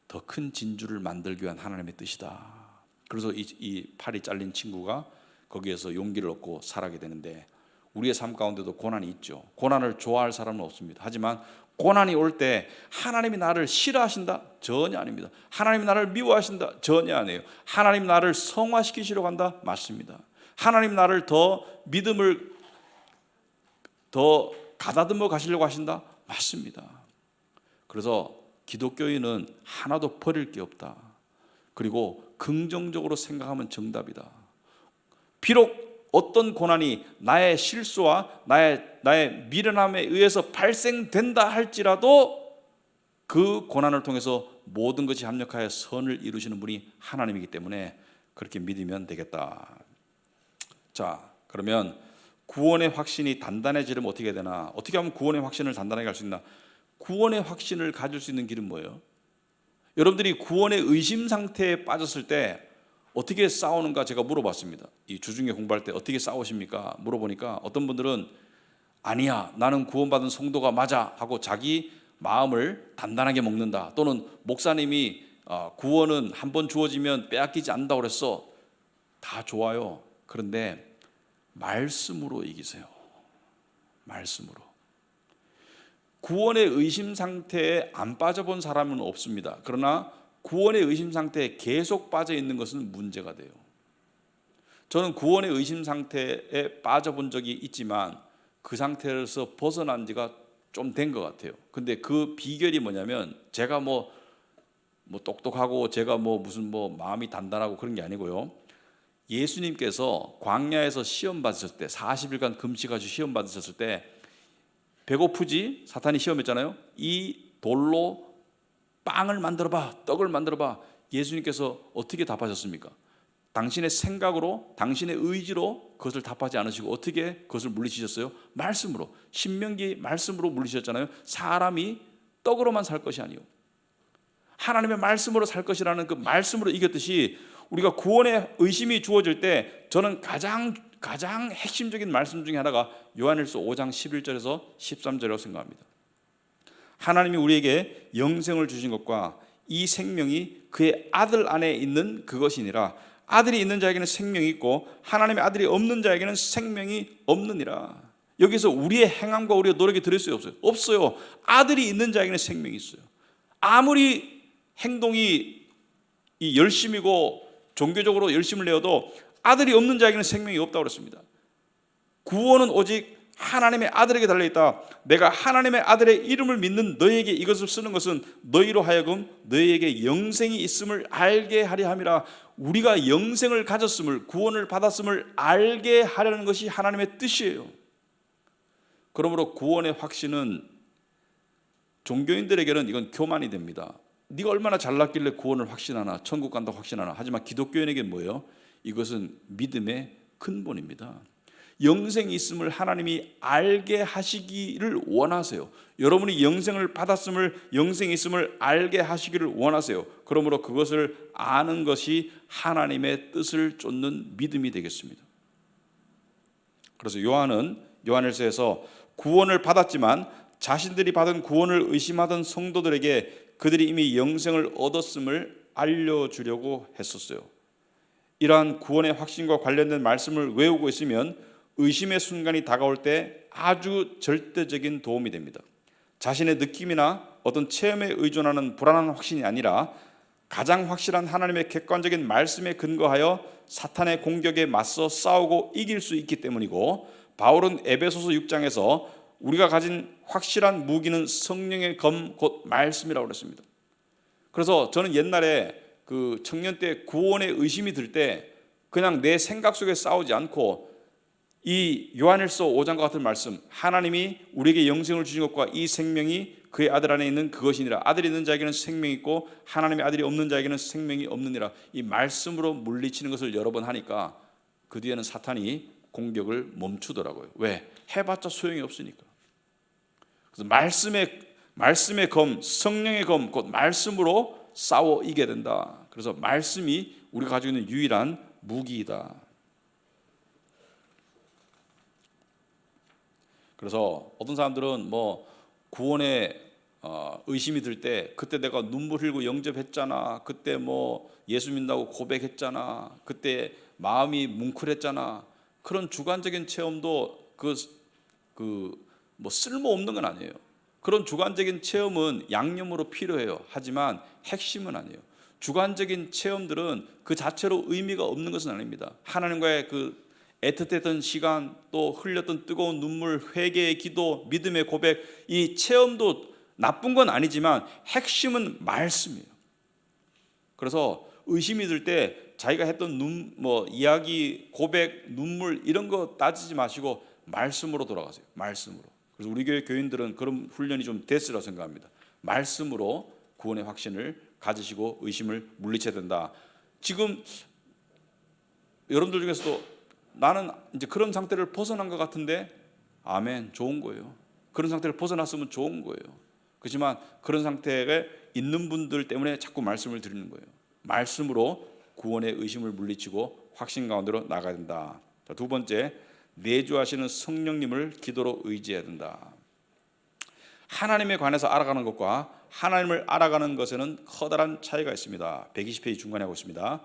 더 큰 진주를 만들기 위한 하나님의 뜻이다. 그래서 이 팔이 잘린 친구가 거기에서 용기를 얻고 살아가게 되는데 우리의 삶 가운데도 고난이 있죠. 고난을 좋아할 사람은 없습니다. 하지만 고난이 올 때 하나님이 나를 싫어하신다? 전혀 아닙니다. 하나님이 나를 미워하신다? 전혀 아니에요. 하나님 나를 성화시키시려고 한다? 맞습니다. 하나님 나를 더 믿음을 더 가다듬어 가시려고 하신다? 맞습니다. 그래서 기독교인은 하나도 버릴 게 없다. 그리고 긍정적으로 생각하면 정답이다. 비록 어떤 고난이 나의 실수와 나의 미련함에 의해서 발생된다 할지라도 그 고난을 통해서 모든 것이 합력하여 선을 이루시는 분이 하나님이기 때문에 그렇게 믿으면 되겠다. 자, 그러면 구원의 확신이 단단해지려면 어떻게 되나? 어떻게 하면 구원의 확신을 단단하게 할 수 있나? 구원의 확신을 가질 수 있는 길은 뭐예요? 여러분들이 구원의 의심 상태에 빠졌을 때 어떻게 싸우는가 제가 물어봤습니다. 이 주중에 공부할 때 어떻게 싸우십니까? 물어보니까 어떤 분들은 아니야, 나는 구원받은 성도가 맞아 하고 자기 마음을 단단하게 먹는다. 또는 목사님이 구원은 한 번 주어지면 빼앗기지 않는다고 그랬어. 다 좋아요. 그런데 말씀으로 이기세요. 말씀으로. 구원의 의심 상태에 안 빠져본 사람은 없습니다. 그러나 구원의 의심 상태에 계속 빠져 있는 것은 문제가 돼요. 저는 구원의 의심 상태에 빠져본 적이 있지만 그 상태에서 벗어난 지가 좀 된 것 같아요. 근데 그 비결이 뭐냐면 제가 뭐 똑똑하고 제가 무슨 마음이 단단하고 그런 게 아니고요. 예수님께서 광야에서 시험 받으셨을 때 40일간 금식하시고 시험 받으셨을 때 배고프지? 사탄이 시험했잖아요. 이 돌로 빵을 만들어봐, 떡을 만들어봐. 예수님께서 어떻게 답하셨습니까? 당신의 생각으로, 당신의 의지로 그것을 답하지 않으시고 어떻게 그것을 물리치셨어요? 말씀으로. 신명기 말씀으로 물리치셨잖아요. 사람이 떡으로만 살 것이 아니요 하나님의 말씀으로 살 것이라는 그 말씀으로 이겼듯이 우리가 구원의 의심이 주어질 때 저는 가장 핵심적인 말씀 중에 하나가 요한일서 5장 11절에서 13절이라고 생각합니다. 하나님이 우리에게 영생을 주신 것과 이 생명이 그의 아들 안에 있는 그것이니라. 아들이 있는 자에게는 생명이 있고 하나님의 아들이 없는 자에게는 생명이 없느니라. 여기서 우리의 행함과 우리의 노력이 들을 수 없어요. 아들이 있는 자에게는 생명이 있어요. 아무리 행동이 열심이고 종교적으로 열심을 내어도 아들이 없는 자에게는 생명이 없다고 그랬습니다. 구원은 오직 하나님의 아들에게 달려있다. 내가 하나님의 아들의 이름을 믿는 너희에게 이것을 쓰는 것은 너희로 하여금 너희에게 영생이 있음을 알게 하려 함이라. 우리가 영생을 가졌음을, 구원을 받았음을 알게 하려는 것이 하나님의 뜻이에요. 그러므로 구원의 확신은 종교인들에게는 이건 교만이 됩니다. 네가 얼마나 잘났길래 구원을 확신하나, 천국 간다고 확신하나. 하지만 기독교인에게는 뭐예요? 이것은 믿음의 근본입니다. 영생이 있음을 하나님이 알게 하시기를 원하세요. 여러분이 영생을 받았음을, 영생이 있음을 알게 하시기를 원하세요. 그러므로 그것을 아는 것이 하나님의 뜻을 쫓는 믿음이 되겠습니다. 그래서 요한은 요한일서에서 구원을 받았지만 자신들이 받은 구원을 의심하던 성도들에게 그들이 이미 영생을 얻었음을 알려주려고 했었어요. 이러한 구원의 확신과 관련된 말씀을 외우고 있으면 의심의 순간이 다가올 때 아주 절대적인 도움이 됩니다. 자신의 느낌이나 어떤 체험에 의존하는 불안한 확신이 아니라 가장 확실한 하나님의 객관적인 말씀에 근거하여 사탄의 공격에 맞서 싸우고 이길 수 있기 때문이고, 바울은 에베소서 6장에서 우리가 가진 확실한 무기는 성령의 검 곧 말씀이라고 그랬습니다. 그래서 저는 옛날에 그 청년 때 구원의 의심이 들 때 그냥 내 생각 속에 싸우지 않고 이 요한일서 5장과 같은 말씀, 하나님이 우리에게 영생을 주신 것과 이 생명이 그의 아들 안에 있는 그것이니라. 아들이 있는 자에게는 생명이 있고 하나님의 아들이 없는 자에게는 생명이 없느니라. 이 말씀으로 물리치는 것을 여러 번 하니까 그 뒤에는 사탄이 공격을 멈추더라고요. 왜? 해봤자 소용이 없으니까. 그래서 말씀의 검, 성령의 검, 곧 말씀으로 싸워 이겨야 된다. 그래서 말씀이 우리가 가지고 있는 유일한 무기이다. 그래서 어떤 사람들은 뭐 구원에 의심이 들 때 그때 내가 눈물 흘리고 영접했잖아, 그때 뭐 예수 믿는다고 고백했잖아, 그때 마음이 뭉클했잖아, 그런 주관적인 체험도 뭐 쓸모 없는 건 아니에요. 그런 주관적인 체험은 양념으로 필요해요. 하지만 핵심은 아니에요. 주관적인 체험들은 그 자체로 의미가 없는 것은 아닙니다. 하나님과의 그 애틋했던 시간, 또 흘렸던 뜨거운 눈물, 회개의 기도, 믿음의 고백, 이 체험도 나쁜 건 아니지만 핵심은 말씀이에요. 그래서 의심이 들 때 자기가 했던 이야기, 고백, 눈물 이런 거 따지지 마시고 말씀으로 돌아가세요. 말씀으로. 그래서 우리 교회 교인들은 그런 훈련이 좀 됐으라고 생각합니다. 말씀으로 구원의 확신을 가지시고 의심을 물리쳐야 된다. 지금 여러분들 중에서도 나는 이제 그런 상태를 벗어난 것 같은데, 아멘, 좋은 거예요. 그런 상태를 벗어났으면 좋은 거예요. 그렇지만 그런 상태에 있는 분들 때문에 자꾸 말씀을 드리는 거예요. 말씀으로 구원의 의심을 물리치고 확신 가운데로 나가야 된다. 자, 두 번째, 내주하시는 성령님을 기도로 의지해야 된다. 하나님에 관해서 알아가는 것과 하나님을 알아가는 것에는 커다란 차이가 있습니다. 120페이지 중간에 하고 있습니다.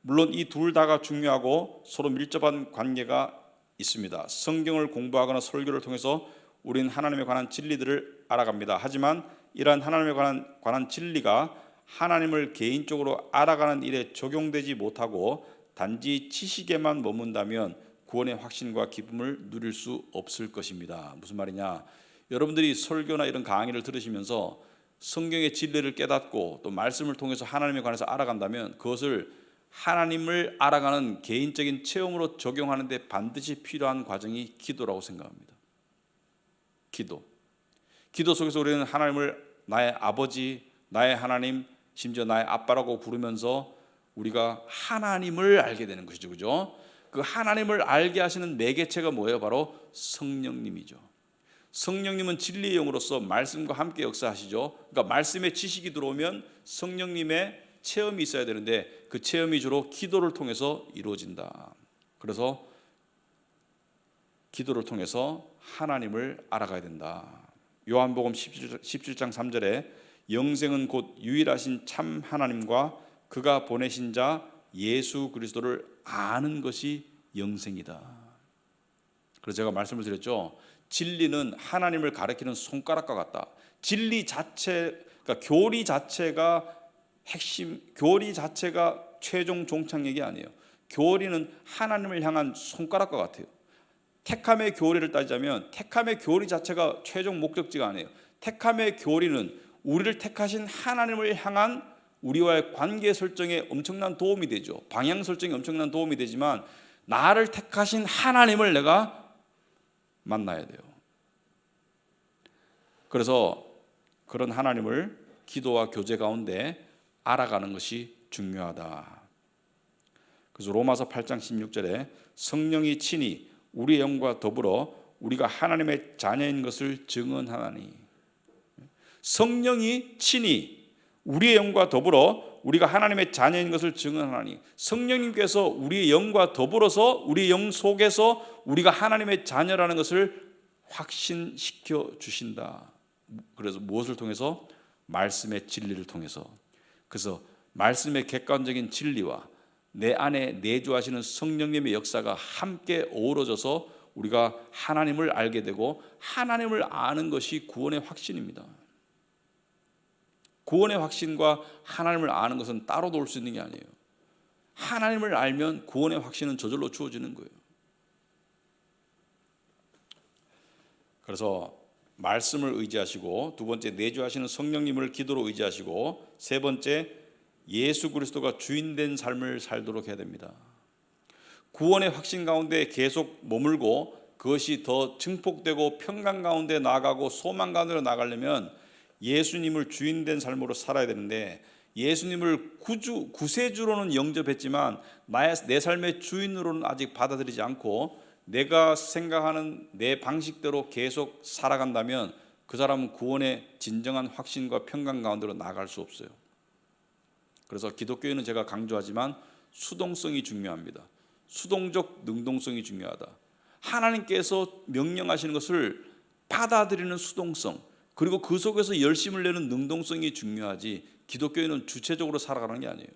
물론 이 둘 다가 중요하고 서로 밀접한 관계가 있습니다. 성경을 공부하거나 설교를 통해서 우리는 하나님에 관한 진리들을 알아갑니다. 하지만 이러한 하나님에 관한 진리가 하나님을 개인적으로 알아가는 일에 적용되지 못하고 단지 지식에만 머문다면 구원의 확신과 기쁨을 누릴 수 없을 것입니다. 무슨 말이냐? 여러분들이 설교나 이런 강의를 들으시면서 성경의 진리를 깨닫고 또 말씀을 통해서 하나님에 관해서 알아간다면 그것을 하나님을 알아가는 개인적인 체험으로 적용하는 데 반드시 필요한 과정이 기도라고 생각합니다. 기도 속에서 우리는 하나님을 나의 아버지, 나의 하나님, 심지어 나의 아빠라고 부르면서 우리가 하나님을 알게 되는 것이죠. 그죠? 그 하나님을 알게 하시는 매개체가 뭐예요? 바로 성령님이죠. 성령님은 진리의 영으로서 말씀과 함께 역사하시죠. 그러니까 말씀의 지식이 들어오면 성령님의 체험이 있어야 되는데 그 체험이 주로 기도를 통해서 이루어진다. 그래서 기도를 통해서 하나님을 알아가야 된다. 요한복음 17장 3절에 영생은 곧 유일하신 참 하나님과 그가 보내신 자 예수 그리스도를 아는 것이 영생이다. 그래서 제가 말씀을 드렸죠. 진리는 하나님을 가리키는 손가락과 같다. 진리 자체, 그러니까 교리 자체가 핵심, 교리 자체가 최종 종착역이 아니에요. 교리는 하나님을 향한 손가락과 같아요. 택함의 교리를 따지자면 택함의 교리 자체가 최종 목적지가 아니에요. 택함의 교리는 우리를 택하신 하나님을 향한 우리와의 관계 설정에 엄청난 도움이 되죠. 방향 설정에 엄청난 도움이 되지만 나를 택하신 하나님을 내가 만나야 돼요. 그래서 그런 하나님을 기도와 교제 가운데 알아가는 것이 중요하다. 그래서 로마서 8장 16절에 성령이 친히 우리의 영과 더불어 우리가 하나님의 자녀인 것을 증언하나니, 성령이 친히 우리의 영과 더불어 우리가 하나님의 자녀인 것을 증언하나니, 성령님께서 우리의 영과 더불어서 우리의 영 속에서 우리가 하나님의 자녀라는 것을 확신시켜 주신다. 그래서 무엇을 통해서? 말씀의 진리를 통해서. 그래서 말씀의 객관적인 진리와 내 안에 내주하시는 성령님의 역사가 함께 어우러져서 우리가 하나님을 알게 되고, 하나님을 아는 것이 구원의 확신입니다. 구원의 확신과 하나님을 아는 것은 따로 놓을 수 있는 게 아니에요. 하나님을 알면 구원의 확신은 저절로 주어지는 거예요. 그래서 말씀을 의지하시고, 두 번째 내주하시는 성령님을 기도로 의지하시고, 세 번째 예수 그리스도가 주인된 삶을 살도록 해야 됩니다. 구원의 확신 가운데 계속 머물고 그것이 더 증폭되고 평강 가운데 나아가고 소망 가운데로 나가려면 예수님을 주인된 삶으로 살아야 되는데, 예수님을 구세주로는 영접했지만 내 삶의 주인으로는 아직 받아들이지 않고 내가 생각하는 내 방식대로 계속 살아간다면 그 사람은 구원의 진정한 확신과 평강 가운데로 나갈 수 없어요. 그래서 기독교에는 제가 강조하지만 수동성이 중요합니다. 수동적 능동성이 중요하다. 하나님께서 명령하시는 것을 받아들이는 수동성, 그리고 그 속에서 열심을 내는 능동성이 중요하지, 기독교에는 주체적으로 살아가는 게 아니에요.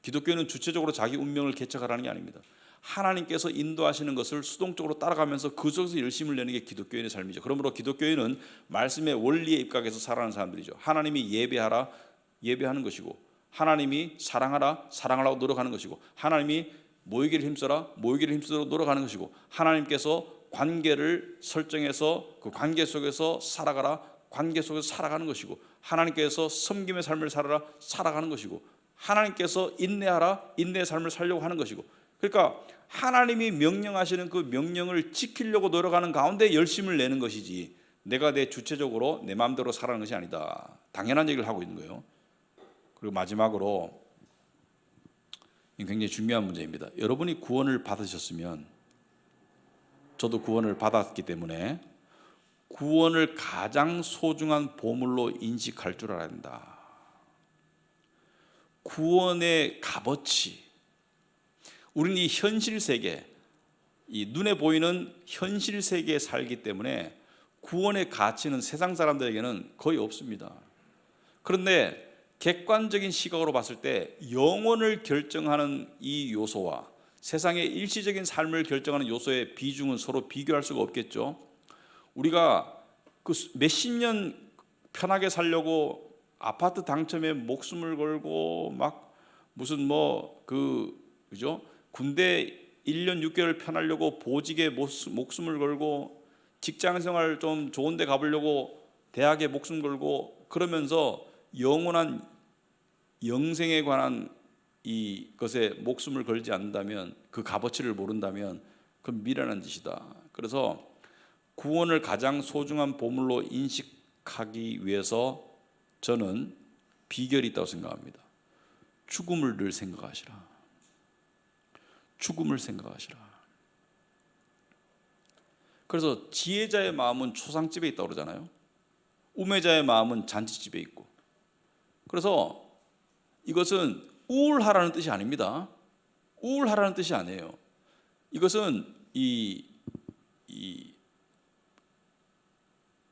기독교는 주체적으로 자기 운명을 개척하라는 게 아닙니다. 하나님께서 인도하시는 것을 수동적으로 따라가면서 그 속에서 열심을 내는 게 기독교인의 삶이죠. 그러므로 기독교인은 말씀의 원리에 입각해서 살아가는 사람들이죠. 하나님이 예배하라, 예배하는 것이고, 하나님이 사랑하라, 사랑하라고 노력하는 것이고, 하나님이 모이기를 힘써라, 모이기를 힘쓰도록 노력하는 것이고, 하나님께서 관계를 설정해서 그 관계 속에서 살아가라, 관계 속에서 살아가는 것이고, 하나님께서 섬김의 삶을 살아라, 살아가는 것이고, 하나님께서 인내하라, 인내의 삶을 살려고 하는 것이고, 그러니까 하나님이 명령하시는 그 명령을 지키려고 노력하는 가운데 열심을 내는 것이지, 내가 내 주체적으로 내 마음대로 살아가는 것이 아니다. 당연한 얘기를 하고 있는 거예요. 그리고 마지막으로 굉장히 중요한 문제입니다. 여러분이 구원을 받으셨으면, 저도 구원을 받았기 때문에 구원을 가장 소중한 보물로 인식할 줄 알아야 된다. 구원의 값어치, 우리는 이 현실 세계, 이 눈에 보이는 현실 세계에 살기 때문에 구원의 가치는 세상 사람들에게는 거의 없습니다. 그런데 객관적인 시각으로 봤을 때 영혼을 결정하는 이 요소와 세상의 일시적인 삶을 결정하는 요소의 비중은 서로 비교할 수가 없겠죠. 우리가 그 몇십 년 편하게 살려고 아파트 당첨에 목숨을 걸고 막 무슨 그죠? 군대 1년 6개월 편하려고 보직에 목숨을 걸고, 직장생활 좀 좋은 데 가보려고 대학에 목숨 걸고, 그러면서 영원한 영생에 관한 이것에 목숨을 걸지 않는다면, 그 값어치를 모른다면 그건 미련한 짓이다. 그래서 구원을 가장 소중한 보물로 인식하기 위해서 저는 비결이 있다고 생각합니다. 죽음을 늘 생각하시라. 죽음을 생각하시라. 그래서 지혜자의 마음은 초상집에 있다고 그러잖아요. 우매자의 마음은 잔치집에 있고. 그래서 이것은 우울하라는 뜻이 아닙니다. 우울하라는 뜻이 아니에요. 이것은 이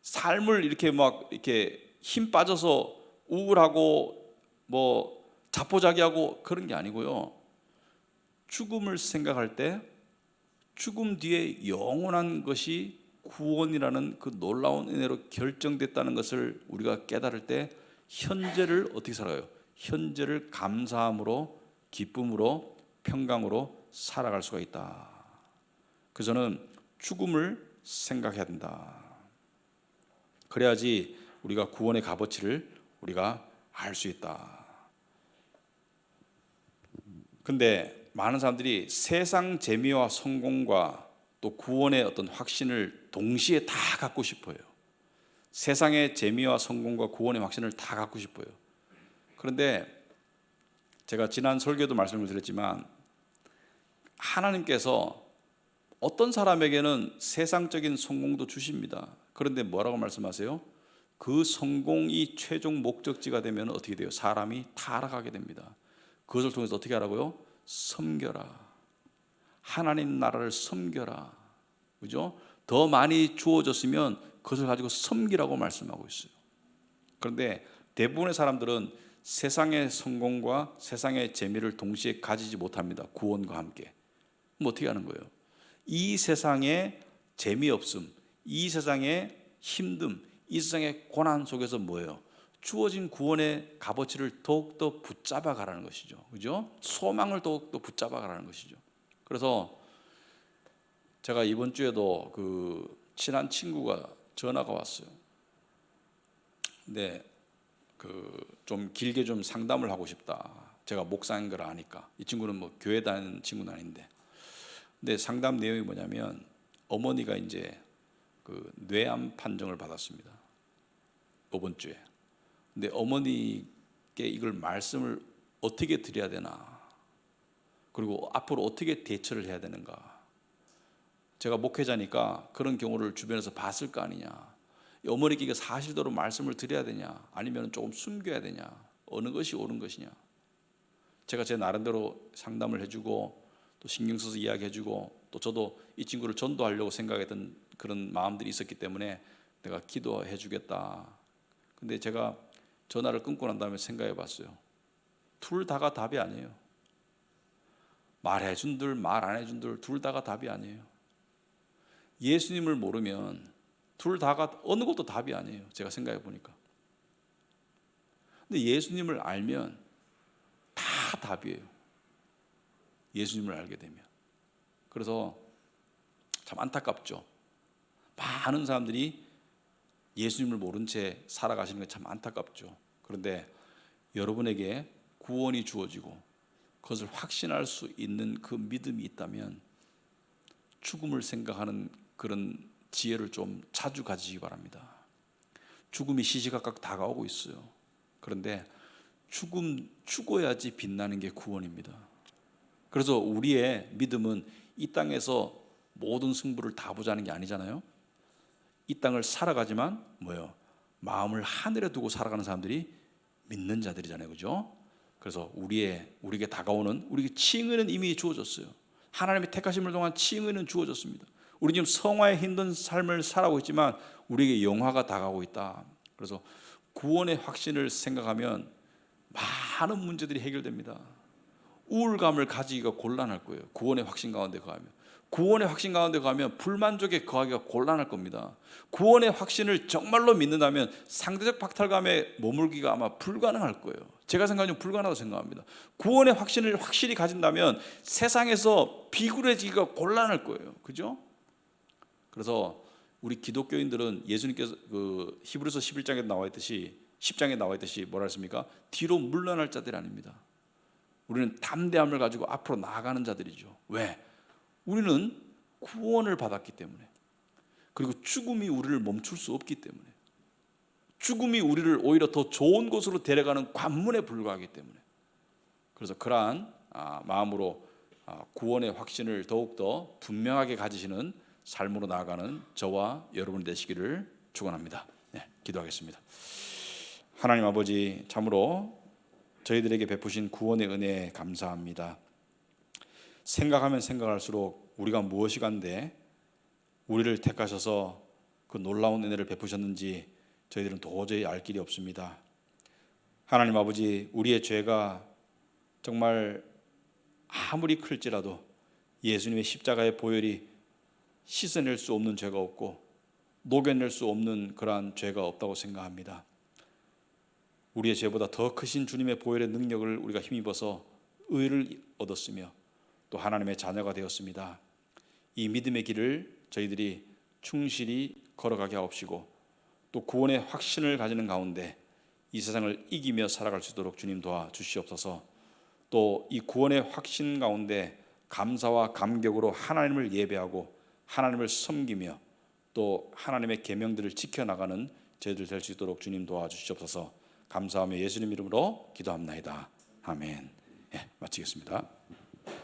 삶을 이렇게 막 이렇게 힘 빠져서 우울하고 자포자기하고 그런 게 아니고요. 죽음을 생각할 때 죽음 뒤에 영원한 것이 구원이라는 그 놀라운 은혜로 결정됐다는 것을 우리가 깨달을 때 현재를 어떻게 살아요? 현재를 감사함으로, 기쁨으로, 평강으로 살아갈 수가 있다. 그래서 저는 죽음을 생각해야 된다. 그래야지 우리가 구원의 값어치를 우리가 알 수 있다. 근데 많은 사람들이 세상 재미와 성공과 또 구원의 어떤 확신을 동시에 다 갖고 싶어요. 세상의 재미와 성공과 구원의 확신을 다 갖고 싶어요. 그런데 제가 지난 설교도 말씀을 드렸지만 하나님께서 어떤 사람에게는 세상적인 성공도 주십니다. 그런데 뭐라고 말씀하세요? 그 성공이 최종 목적지가 되면 어떻게 돼요? 사람이 타락하게 됩니다. 그것을 통해서 어떻게 하라고요? 섬겨라. 하나님 나라를 섬겨라. 그죠? 더 많이 주어졌으면 그것을 가지고 섬기라고 말씀하고 있어요. 그런데 대부분의 사람들은 세상의 성공과 세상의 재미를 동시에 가지지 못합니다. 구원과 함께. 그럼 어떻게 하는 거예요? 이 세상의 재미없음, 이 세상의 힘듦, 이 세상의 고난 속에서 뭐예요? 주어진 구원의 값어치를 더욱더 붙잡아 가라는 것이죠. 그죠? 소망을 더욱더 붙잡아 가라는 것이죠. 그래서 제가 이번 주에도 그 친한 친구가 전화가 왔어요. 근데 그 좀 길게 좀 상담을 하고 싶다. 제가 목사인 걸 아니까. 이 친구는 뭐 교회 다니는 친구는 아닌데. 근데 상담 내용이 뭐냐면 어머니가 이제 그 뇌암 판정을 받았습니다. 이번 주에. 근데 어머니께 이걸 말씀을 어떻게 드려야 되나, 그리고 앞으로 어떻게 대처를 해야 되는가. 제가 목회자니까 그런 경우를 주변에서 봤을 거 아니냐. 어머니께 이거 사실대로 말씀을 드려야 되냐, 아니면 조금 숨겨야 되냐, 어느 것이 옳은 것이냐. 제가 제 나름대로 상담을 해주고 또 신경 써서 이야기해주고, 또 저도 이 친구를 전도하려고 생각했던 그런 마음들이 있었기 때문에 내가 기도해 주겠다. 근데 제가 전화를 끊고 난 다음에 생각해 봤어요. 둘 다가 답이 아니에요. 말해준들 말 안 해준들 둘 다가 답이 아니에요. 예수님을 모르면 둘 다가 어느 것도 답이 아니에요. 제가 생각해 보니까. 근데 예수님을 알면 다 답이에요. 예수님을 알게 되면. 그래서 참 안타깝죠. 많은 사람들이 예수님을 모른 채 살아가시는 게 참 안타깝죠. 그런데 여러분에게 구원이 주어지고 그것을 확신할 수 있는 그 믿음이 있다면 죽음을 생각하는 그런 지혜를 좀 자주 가지시기 바랍니다. 죽음이 시시각각 다가오고 있어요. 그런데 죽어야지 빛나는 게 구원입니다. 그래서 우리의 믿음은 이 땅에서 모든 승부를 다 보자는 게 아니잖아요. 이 땅을 살아가지만 뭐예요? 마음을 하늘에 두고 살아가는 사람들이 믿는 자들이잖아요. 그죠? 그래서 우리에게 다가오는, 우리에게 칭의는 이미 주어졌어요. 하나님의 택하심을 통한 칭의는 주어졌습니다. 우리 지금 성화에 힘든 삶을 살아오고 있지만 우리에게 영화가 다가오고 있다. 그래서 구원의 확신을 생각하면 많은 문제들이 해결됩니다. 우울감을 가지기가 곤란할 거예요. 구원의 확신 가운데 거하면. 구원의 확신 가운데 가면 불만족에 거하기가 곤란할 겁니다. 구원의 확신을 정말로 믿는다면 상대적 박탈감에 머물기가 아마 불가능할 거예요. 제가 생각하면 불가능하다고 생각합니다. 구원의 확신을 확실히 가진다면 세상에서 비굴해지기가 곤란할 거예요. 그죠? 그래서 우리 기독교인들은 예수님께서 그 히브리서 11장에 나와 있듯이 10장에 나와 있듯이 뭐라 했습니까? 뒤로 물러날 자들이 아닙니다. 우리는 담대함을 가지고 앞으로 나아가는 자들이죠. 왜? 우리는 구원을 받았기 때문에, 그리고 죽음이 우리를 멈출 수 없기 때문에, 죽음이 우리를 오히려 더 좋은 곳으로 데려가는 관문에 불과하기 때문에, 그래서 그러한 마음으로 구원의 확신을 더욱더 분명하게 가지시는 삶으로 나아가는 저와 여러분 되시기를 축원합니다. 네, 기도하겠습니다. 하나님 아버지, 참으로 저희들에게 베푸신 구원의 은혜에 감사합니다. 생각하면 생각할수록 우리가 무엇이 간데 우리를 택하셔서 그 놀라운 은혜를 베푸셨는지 저희들은 도저히 알 길이 없습니다. 하나님 아버지, 우리의 죄가 정말 아무리 클지라도 예수님의 십자가의 보혈이 씻어낼 수 없는 죄가 없고 녹여낼 수 없는 그러한 죄가 없다고 생각합니다. 우리의 죄보다 더 크신 주님의 보혈의 능력을 우리가 힘입어서 의를 얻었으며 또 하나님의 자녀가 되었습니다. 이 믿음의 길을 저희들이 충실히 걸어가게 하옵시고 또 구원의 확신을 가지는 가운데 이 세상을 이기며 살아갈 수 있도록 주님 도와주시옵소서. 또 이 구원의 확신 가운데 감사와 감격으로 하나님을 예배하고 하나님을 섬기며 또 하나님의 계명들을 지켜나가는 저희들 될 수 있도록 주님 도와주시옵소서. 감사하며 예수님 이름으로 기도합나이다. 아멘. 마치겠습니다.